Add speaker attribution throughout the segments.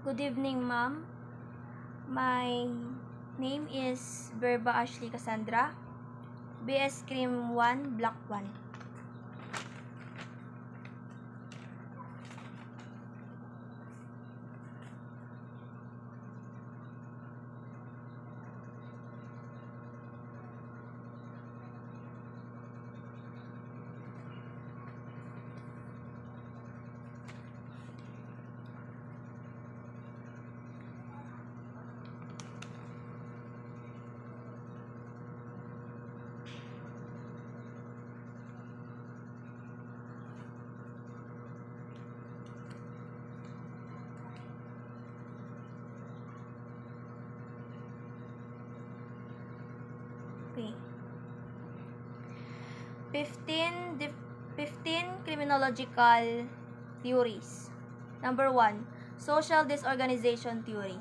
Speaker 1: Good evening, ma'am. My name is Berba Ashley Cassandra, BS Cream 1, Block 1. Okay. 15 criminological theories. Number 1, social disorganization theory.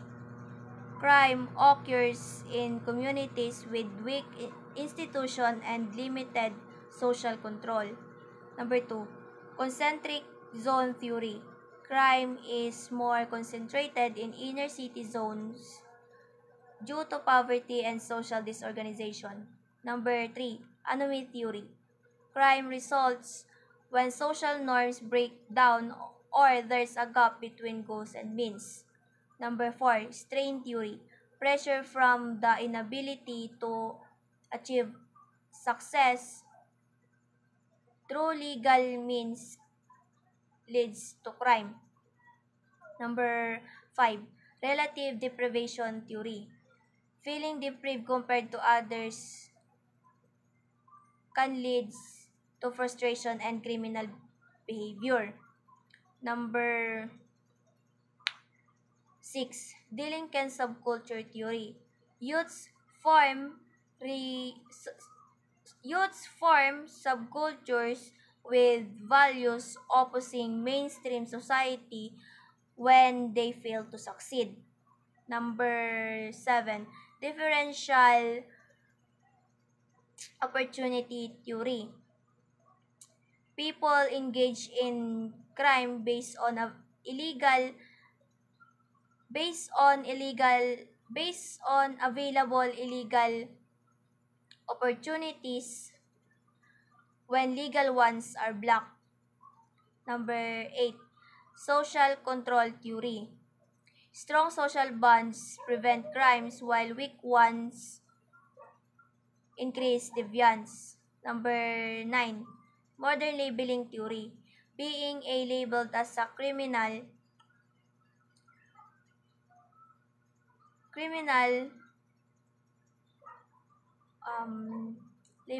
Speaker 1: Crime occurs in communities with weak institution and limited social control. Number 2, concentric zone theory. Crime is more concentrated in inner city zones due to poverty and social disorganization. Number 3, anomaly theory. Crime results when social norms break down or there's a gap between goals and means. Number 4, strain theory. Pressure from the inability to achieve success through legal means leads to crime. Number 5, relative deprivation theory. Feeling deprived compared to others can lead to frustration and criminal behavior. Number 6, delinquent subculture theory. Youths form re, youths form subcultures with values opposing mainstream society when they fail to succeed. Number 7, differential opportunity theory. People engage in crime based on illegal based on available illegal opportunities when legal ones are blocked. Number 8, social control theory. Strong social bonds prevent crimes while weak ones increase deviance. Number 9, modern labeling theory. Being labeled as a criminal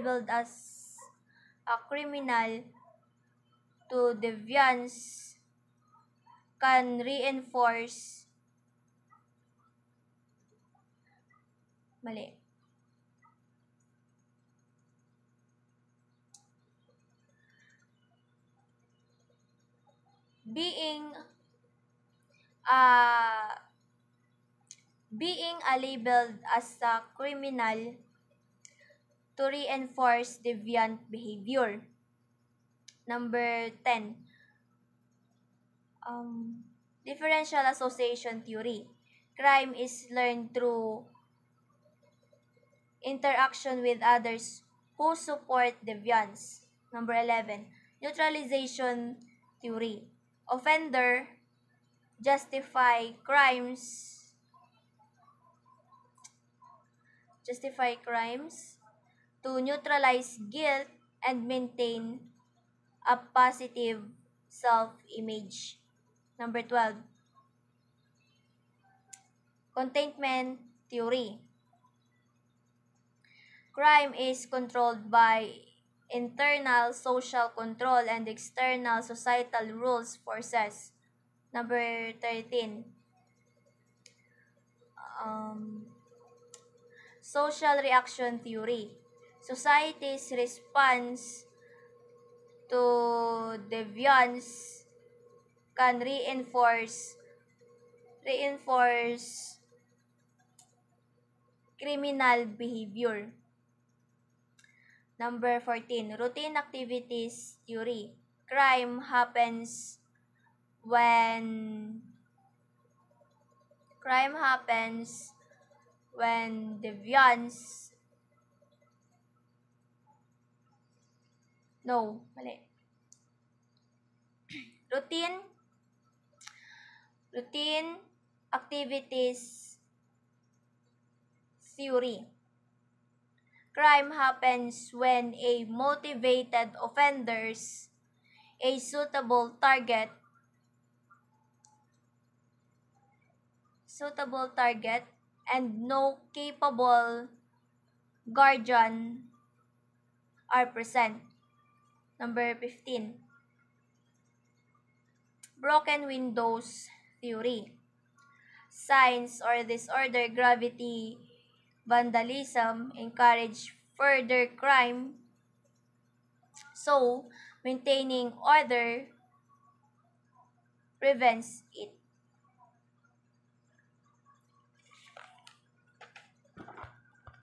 Speaker 1: labeled as a criminal to deviance can reinforce mali. Being uh, being labeled as a criminal to reinforce deviant behavior. Number 10, differential association theory. Crime is learned through interaction with others who support deviance. Number 11, neutralization theory. Offender justify crimes to neutralize guilt and maintain a positive self-image. Number 12, containment theory. Crime is controlled by internal social control and external societal rules forces. Number 13, social reaction theory. Society's response to deviance can reinforce criminal behavior. Number 14, routine activities theory. Crime happens when Crime happens when deviance... No, mali. Routine activities theory. Crime happens when a motivated offenders, a suitable target, and no capable guardian are present. Number 15. Broken windows theory. Signs or disorder gravity vandalism encourage further crime, so maintaining order prevents it.